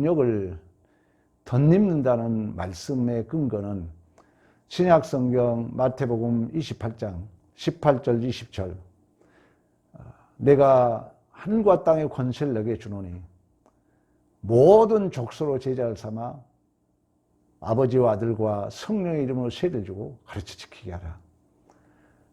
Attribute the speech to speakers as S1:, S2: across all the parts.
S1: 능력을 덧입는다는 말씀의 근거는 신약성경 마태복음 28장 18절 20절 내가 하늘과 땅의 권세를 너에게 주노니 모든 족속으로 제자를 삼아 아버지와 아들과 성령의 이름으로 세례를 주고 가르쳐 지키게 하라.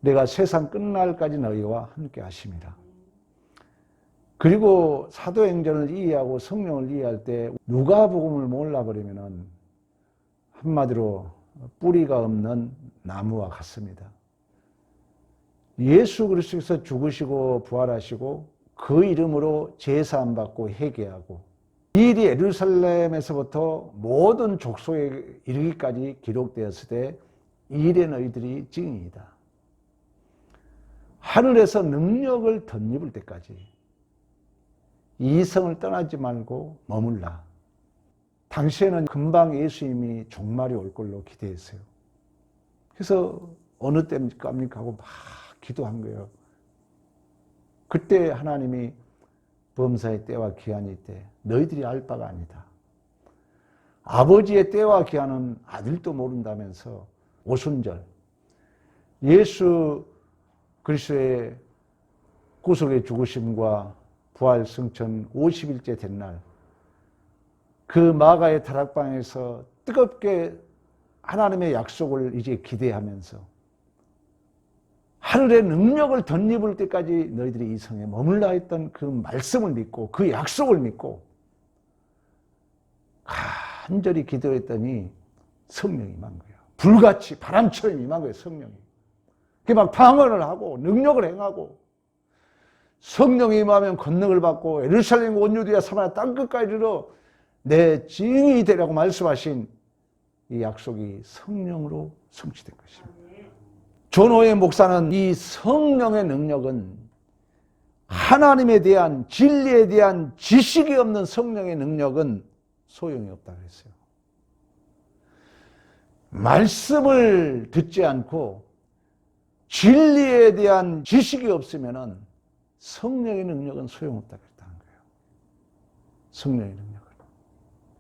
S1: 내가 세상 끝날까지 너희와 함께 하심이라. 그리고 사도행전을 이해하고 성령을 이해할 때 누가복음을 몰라버리면은 한마디로 뿌리가 없는 나무와 같습니다. 예수 그리스도께서 죽으시고 부활하시고 그 이름으로 제사함 받고 회개하고 이 일이 예루살렘에서부터 모든 족속에 이르기까지 기록되었을 때 이 일에 너희들이 증인이다. 하늘에서 능력을 덧입을 때까지 이 성을 떠나지 말고 머물라. 당시에는 금방 예수님이 종말이 올 걸로 기대했어요. 그래서 어느 때입니까 하고 막 기도한 거예요. 그때 하나님이 범사의 때와 기한이 있대. 너희들이 알 바가 아니다. 아버지의 때와 기한은 아들도 모른다면서 오순절 예수 그리스도의 구속의 죽으심과 부활 승천 50일째 된 날 그 마가의 다락방에서 뜨겁게 하나님의 약속을 이제 기대하면서 하늘의 능력을 덧입을 때까지 너희들이 이 성에 머물라 했던 그 말씀을 믿고 그 약속을 믿고 간절히 기도했더니 성령이 임한 거예요. 불같이 바람처럼 임한 거예요. 성령이. 그게 막 방언을 하고 능력을 행하고 성령이 임하면 권능을 받고 예루살렘 온 유대야 사마리아 땅끝까지 이르러 내 증인이 되라고 말씀하신 이 약속이 성령으로 성취된 것입니다. 존 오웬 목사는 이 성령의 능력은 하나님에 대한 진리에 대한 지식이 없는 성령의 능력은 소용이 없다고 했어요. 말씀을 듣지 않고 진리에 대한 지식이 없으면 성령의 능력은 소용없다고 했다는 거예요. 성령의 능력은.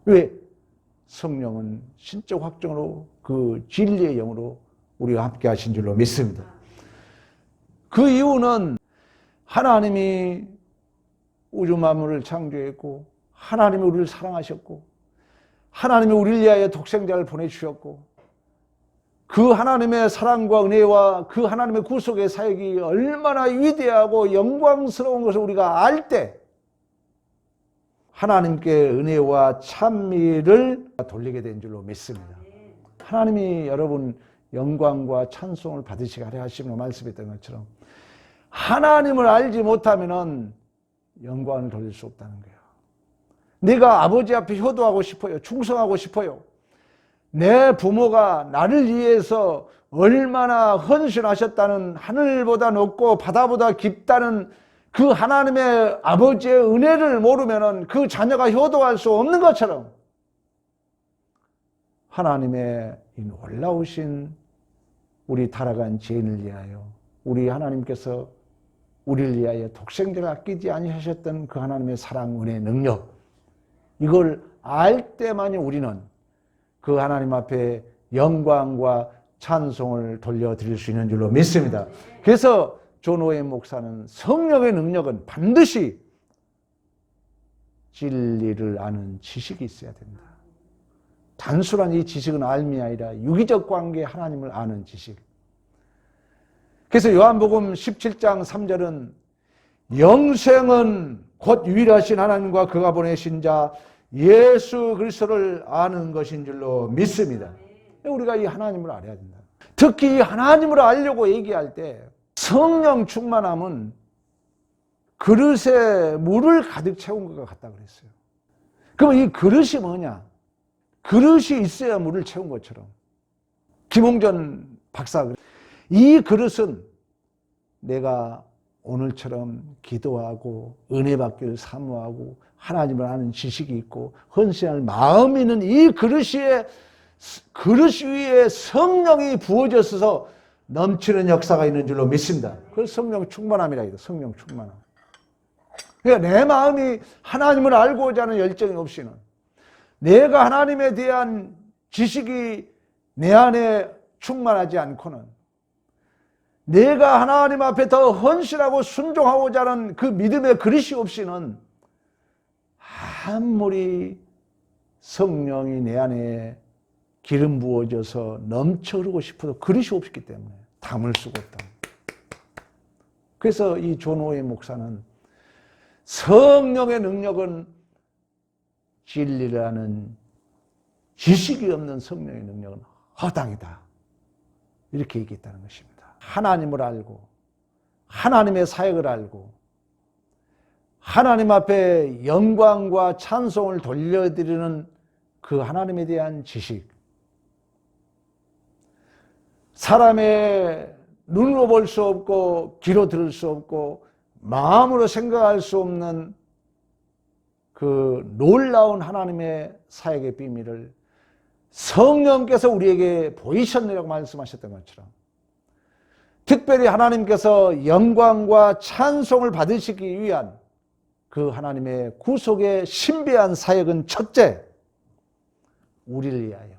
S1: 왜? 성령은 신적 확정으로 그 진리의 영으로 우리와 함께 하신 줄로 믿습니다. 그 이유는 하나님이 우주 만물을 창조했고 하나님이 우리를 사랑하셨고 하나님이 우리를 위하여 독생자를 보내주셨고 그 하나님의 사랑과 은혜와 그 하나님의 구속의 사역이 얼마나 위대하고 영광스러운 것을 우리가 알 때 하나님께 은혜와 찬미를 돌리게 된 줄로 믿습니다. 하나님이 여러분 영광과 찬송을 받으시게 하려 하시는 말씀했던 것처럼 하나님을 알지 못하면 영광을 돌릴 수 없다는 거예요. 내가 아버지 앞에 효도하고 싶어요. 충성하고 싶어요. 내 부모가 나를 위해서 얼마나 헌신하셨다는 하늘보다 높고 바다보다 깊다는 그 하나님의 아버지의 은혜를 모르면 그 자녀가 효도할 수 없는 것처럼 하나님의 이 놀라우신 우리 타락한 죄인을 위하여 우리 하나님께서 우리를 위하여 독생자를 아끼지 아니하셨던 그 하나님의 사랑, 은혜, 능력 이걸 알 때만이 우리는 그 하나님 앞에 영광과 찬송을 돌려드릴 수 있는 줄로 믿습니다. 그래서 존 오웬 목사는 성령의 능력은 반드시 진리를 아는 지식이 있어야 된다. 단순한 이 지식은 알미 아니라 유기적 관계 하나님을 아는 지식. 그래서 요한복음 17장 3절은 영생은 곧 유일하신 하나님과 그가 보내신 자 예수 그리스도를 아는 것인 줄로 믿습니다. 우리가 이 하나님을 알아야 된다. 특히 이 하나님을 알려고 얘기할 때 성령 충만함은 그릇에 물을 가득 채운 것과 같다 그랬어요. 그럼 이 그릇이 뭐냐? 그릇이 있어야 물을 채운 것처럼. 김홍전 박사가 이 그릇은 내가 오늘처럼 기도하고 은혜 받기를 사모하고 하나님을 아는 지식이 있고 헌신할 마음이 있는 이 그릇 위에 성령이 부어져서 넘치는 역사가 있는 줄로 믿습니다. 그래서 성령 충만함이라 해요. 성령 충만함. 그러니까 내 마음이 하나님을 알고자 하는 열정이 없이는 내가 하나님에 대한 지식이 내 안에 충만하지 않고는, 내가 하나님 앞에 더 헌신하고 순종하고자 하는 그 믿음의 그릇이 없이는 아무리 성령이 내 안에 기름 부어져서 넘쳐 흐르고 싶어도 그릇이 없기 때문에 담을 수가 없다. 그래서 이 존 오웨이 목사는 성령의 능력은 진리라는 지식이 없는 성령의 능력은 허당이다, 이렇게 얘기했다는 것입니다. 하나님을 알고 하나님의 사역을 알고 하나님 앞에 영광과 찬송을 돌려드리는 그 하나님에 대한 지식, 사람의 눈으로 볼 수 없고 귀로 들을 수 없고 마음으로 생각할 수 없는 그 놀라운 하나님의 사역의 비밀을 성령께서 우리에게 보이셨느라고 말씀하셨던 것처럼, 특별히 하나님께서 영광과 찬송을 받으시기 위한 그 하나님의 구속의 신비한 사역은 첫째, 우리를 위하여,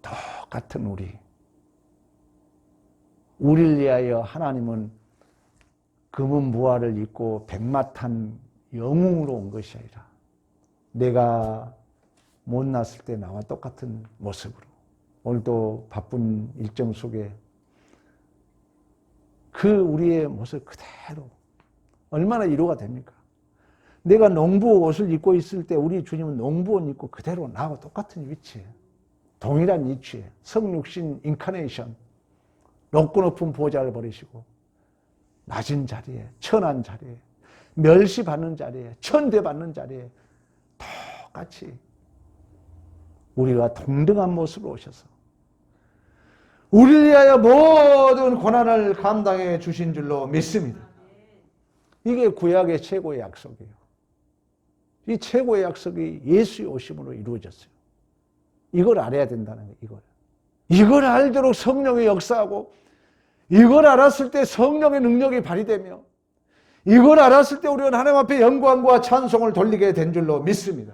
S1: 똑같은 우리를 위하여 하나님은 금은 부활을 입고 백마탄 영웅으로 온 것이 아니라 내가 못났을 때 나와 똑같은 모습으로, 오늘도 바쁜 일정 속에 그 우리의 모습 그대로 얼마나 위로가 됩니까? 내가 농부 옷을 입고 있을 때 우리 주님은 농부 옷 입고 그대로 나하고 똑같은 위치에, 동일한 위치에 성육신 인카네이션, 높고 높은 보좌를 버리시고 낮은 자리에, 천한 자리에, 멸시받는 자리에, 천대받는 자리에 똑같이 우리가 동등한 모습으로 오셔서 우리를 위하여 모든 고난을 감당해 주신 줄로 믿습니다. 이게 구약의 최고의 약속이에요. 이 최고의 약속이 예수의 오심으로 이루어졌어요. 이걸 알아야 된다는 거예요. 이걸 알도록 성령의 역사하고, 이걸 알았을 때 성령의 능력이 발휘되며, 이걸 알았을 때 우리는 하나님 앞에 영광과 찬송을 돌리게 된 줄로 믿습니다.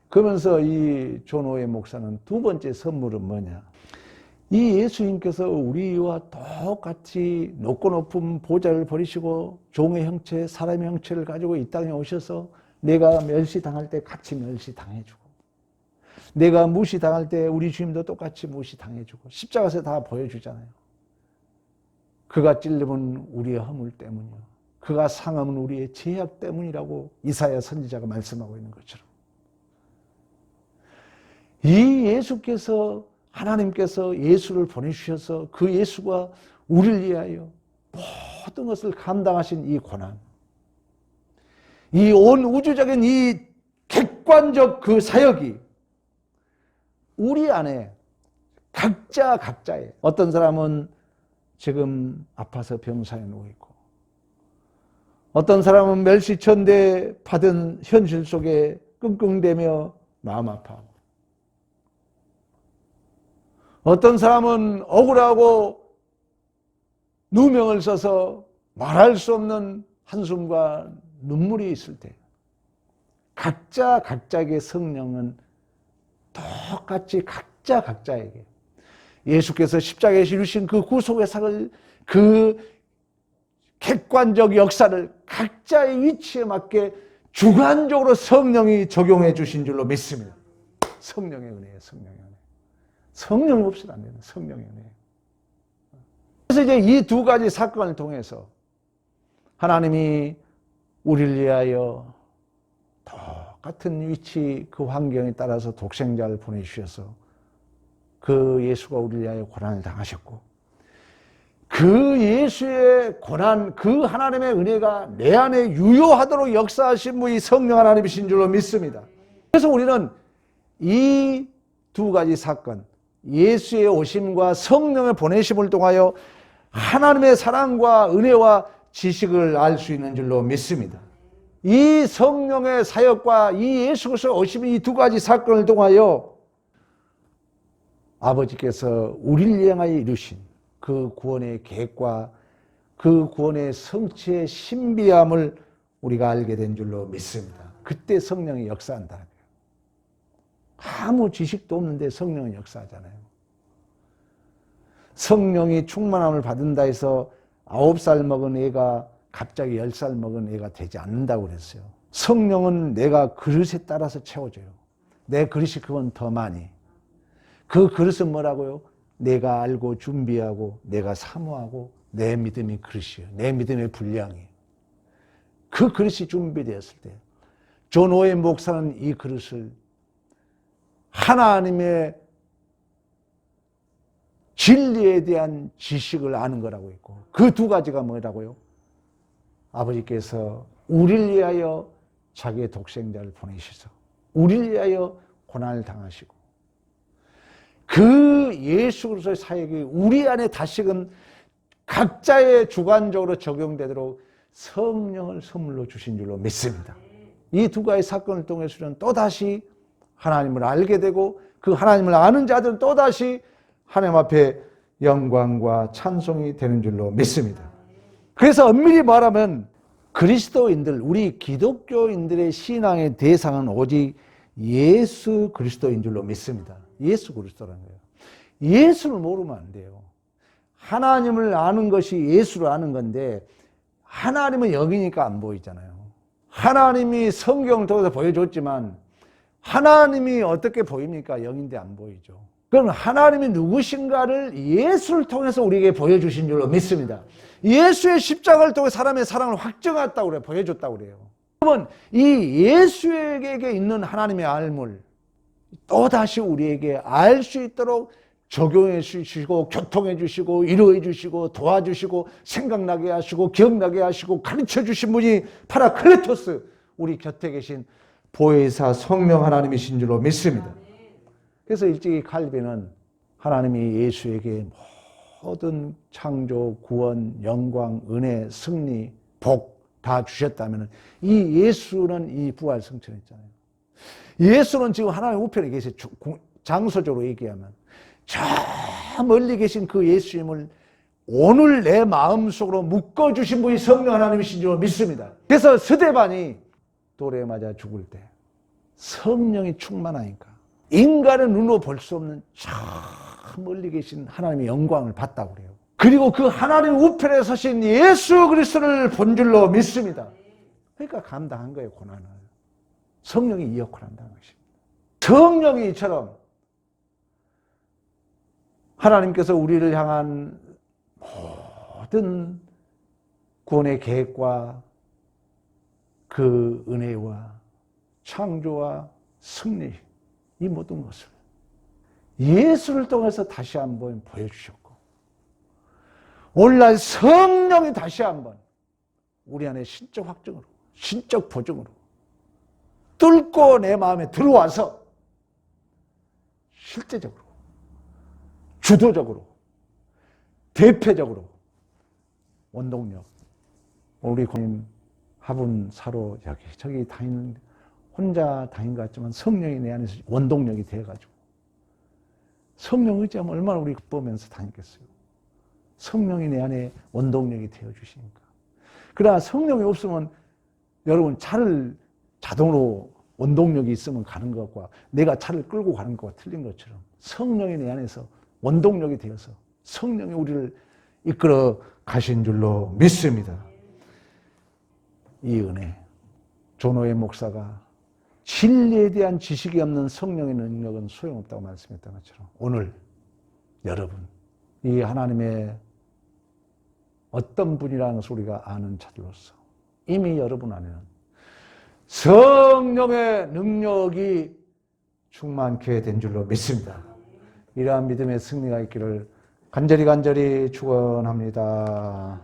S1: 그러면서 이 존 오웨이 목사는 두 번째 선물은 뭐냐? 이 예수님께서 우리와 똑같이 높고 높은 보좌를 버리시고 종의 형체, 사람의 형체를 가지고 이 땅에 오셔서 내가 멸시당할 때 같이 멸시당해주고, 내가 무시당할 때 우리 주님도 똑같이 무시당해주고, 십자가에서 다 보여주잖아요. 그가 찔림은 우리의 허물 때문이요, 그가 상함은 우리의 죄악 때문이라고 이사야 선지자가 말씀하고 있는 것처럼, 이 예수께서, 하나님께서 예수를 보내주셔서 그 예수가 우리를 위하여 모든 것을 감당하신 이 고난, 이 온 우주적인 이 객관적 그 사역이 우리 안에 각자의, 어떤 사람은 지금 아파서 병사에 누워있고, 어떤 사람은 멸시천대 받은 현실 속에 끙끙대며 마음 아파하고, 어떤 사람은 억울하고 누명을 써서 말할 수 없는 한숨과 눈물이 있을 때, 각자에게 성령은 똑같이 각자에게 예수께서 십자가에 이루신 그 구속의 상을, 그 객관적 역사를 각자의 위치에 맞게 주관적으로 성령이 적용해 주신 줄로 믿습니다. 성령의 은혜예요, 성령의 은혜. 성령 없이는 안 되는 성령의 은혜. 그래서 이제 이 두 가지 사건을 통해서 하나님이 우리를 위하여 똑같은 위치, 그 환경에 따라서 독생자를 보내주셔서 그 예수가 우리를 위하여 고난을 당하셨고, 그 예수의 고난, 그 하나님의 은혜가 내 안에 유효하도록 역사하신 분이 성령 하나님이신 줄로 믿습니다. 그래서 우리는 이 두 가지 사건, 예수의 오심과 성령의 보내심을 통하여 하나님의 사랑과 은혜와 지식을 알 수 있는 줄로 믿습니다. 이 성령의 사역과 이 예수 그리스도의 오심, 이 두 가지 사건을 통하여 아버지께서 우리를 향하여 이루신 그 구원의 계획과 그 구원의 성취의 신비함을 우리가 알게 된 줄로 믿습니다. 그때 성령이 역사한다는 거예요. 아무 지식도 없는데 성령이 역사하잖아요. 성령이 충만함을 받는다 해서 9살 먹은 애가 갑자기 10살 먹은 애가 되지 않는다고 그랬어요. 성령은 내가 그릇에 따라서 채워줘요. 내 그릇이 그건 더 많이. 그 그릇은 뭐라고요? 내가 알고 준비하고 내가 사모하고 내 믿음이 그릇이에요. 내 믿음의 분량이. 그 그릇이 준비되었을 때 존 오웬 목사는 이 그릇을 하나님의 진리에 대한 지식을 아는 거라고 했고 그 두 가지가 뭐라고요? 아버지께서 우리를 위하여 자기의 독생자를 보내셔서 우리를 위하여 고난을 당하시고 그 예수 그리스도의 사역이 우리 안에 다시금 각자의 주관적으로 적용되도록 성령을 선물로 주신 줄로 믿습니다. 이 두 가지 사건을 통해서는 또다시 하나님을 알게 되고 그 하나님을 아는 자들은 또다시 하나님 앞에 영광과 찬송이 되는 줄로 믿습니다. 그래서 엄밀히 말하면 그리스도인들, 우리 기독교인들의 신앙의 대상은 오직 예수 그리스도인 줄로 믿습니다. 예수 그리스도라는 거예요. 예수를 모르면 안 돼요. 하나님을 아는 것이 예수를 아는 건데 하나님은 영이니까 안 보이잖아요. 하나님이 성경을 통해서 보여줬지만 하나님이 어떻게 보입니까? 영인데 안 보이죠. 그럼 하나님이 누구신가를 예수를 통해서 우리에게 보여주신 줄로 믿습니다. 예수의 십자가를 통해 사람의 사랑을 확증했다고 그래요. 보여줬다고 그래요. 그러면 이 예수에게 있는 하나님의 알물 또다시 우리에게 알 수 있도록 적용해 주시고 교통해 주시고 위로해 주시고 도와주시고 생각나게 하시고 기억나게 하시고 가르쳐 주신 분이 파라클레토스 우리 곁에 계신 보혜사 성령 하나님이신 줄로 믿습니다. 그래서 일찍이 칼빈은 하나님이 예수에게 모든 창조, 구원, 영광, 은혜, 승리, 복 다 주셨다면 이 예수는 이 부활 성천했잖아요. 예수는 지금 하나님 우편에 계세요. 장소적으로 얘기하면 저 멀리 계신 그 예수님을 오늘 내 마음속으로 묶어주신 분이 성령 하나님이신 줄 믿습니다. 그래서 스데반이 돌에 맞아 죽을 때 성령이 충만하니까 인간의 눈으로 볼 수 없는 저 멀리 계신 하나님의 영광을 봤다고 그래요. 그리고 그 하나님 우편에 서신 예수 그리스도를 본 줄로 믿습니다. 그러니까 감당한 거예요, 고난을. 성령이 이 역할을 한다는 것입니다. 성령이 이처럼 하나님께서 우리를 향한 모든 구원의 계획과 그 은혜와 창조와 승리 이 모든 것을 예수를 통해서 다시 한번 보여주셨고 오늘날 성령이 다시 한번 우리 안에 신적 확증으로 신적 보증으로 뚫고 내 마음에 들어와서 실제적으로 주도적으로 대표적으로 원동력 우리 고님 화분사로 여기저기 다니는 혼자 다닌 것 같지만 성령이 내 안에서 원동력이 돼가지고 성령 의지하면 얼마나 우리 기뻐하면서 다니겠어요. 성령이 내 안에 원동력이 되어주시니까. 그러나 성령이 없으면 여러분 차를 자동으로 원동력이 있으면 가는 것과 내가 차를 끌고 가는 것과 틀린 것처럼 성령이 내 안에서 원동력이 되어서 성령이 우리를 이끌어 가신 줄로 믿습니다. 이 은혜, 존 오웬 목사가 진리에 대한 지식이 없는 성령의 능력은 소용없다고 말씀했던 것처럼 오늘 여러분 이 하나님의 어떤 분이라는 것을 우리가 아는 자들로서 이미 여러분 안에는 성령의 능력이 충만케 된 줄로 믿습니다. 이러한 믿음의 승리가 있기를 간절히 축원합니다.